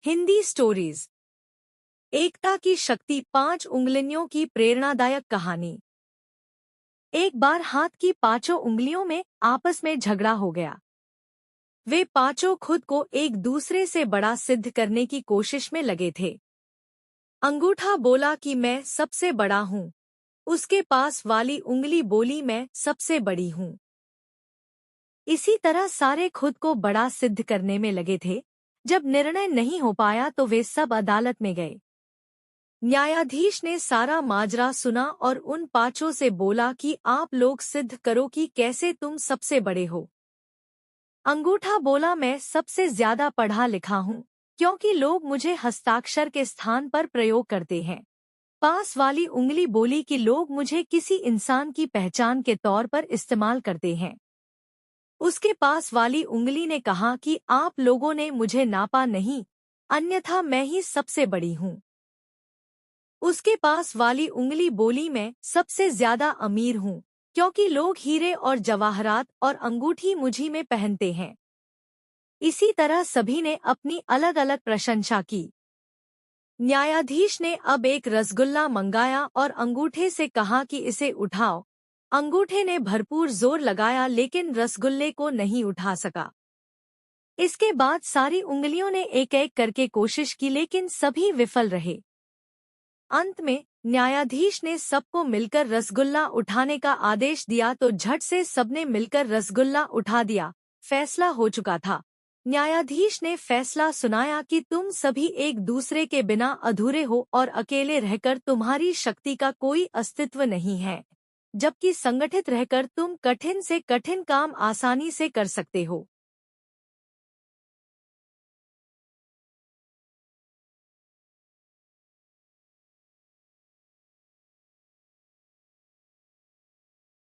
Hindi stories. एकता की शक्ति, 5 उंगलियों की प्रेरणादायक कहानी। एक बार हाथ की 5 उंगलियों में आपस में झगड़ा हो गया। वे पांचों खुद को एक दूसरे से बड़ा सिद्ध करने की कोशिश में लगे थे। अंगूठा बोला कि मैं सबसे बड़ा हूँ। उसके पास वाली उंगली बोली मैं सबसे बड़ी हूँ। इसी तरह सारे खुद को बड़ा सिद्ध करने में लगे थे। जब निर्णय नहीं हो पाया तो वे सब अदालत में गए। न्यायाधीश ने सारा माजरा सुना और उन पांचों से बोला कि आप लोग सिद्ध करो कि कैसे तुम सबसे बड़े हो। अंगूठा बोला मैं सबसे ज्यादा पढ़ा लिखा हूँ, क्योंकि लोग मुझे हस्ताक्षर के स्थान पर प्रयोग करते हैं। पास वाली उंगली बोली कि लोग मुझे किसी इंसान की पहचान के तौर पर इस्तेमाल करते हैं। उसके पास वाली उंगली ने कहा कि आप लोगों ने मुझे नापा नहीं, अन्यथा मैं ही सबसे बड़ी हूँ। उसके पास वाली उंगली बोली मैं सबसे ज्यादा अमीर हूँ, क्योंकि लोग हीरे और जवाहरात और अंगूठी मुझी में पहनते हैं। इसी तरह सभी ने अपनी अलग अलग प्रशंसा की। न्यायाधीश ने अब एक रसगुल्ला मंगाया और अंगूठे से कहा कि इसे उठाओ। अंगूठे ने भरपूर जोर लगाया लेकिन रसगुल्ले को नहीं उठा सका। इसके बाद सारी उंगलियों ने एक एक करके कोशिश की लेकिन सभी विफल रहे। अंत में न्यायाधीश ने सबको मिलकर रसगुल्ला उठाने का आदेश दिया तो झट से सबने मिलकर रसगुल्ला उठा दिया। फैसला हो चुका था। न्यायाधीश ने फैसला सुनाया कि तुम सभी एक दूसरे के बिना अधूरे हो और अकेले रहकर तुम्हारी शक्ति का कोई अस्तित्व नहीं है, जबकि संगठित रहकर तुम कठिन से कठिन काम आसानी से कर सकते हो।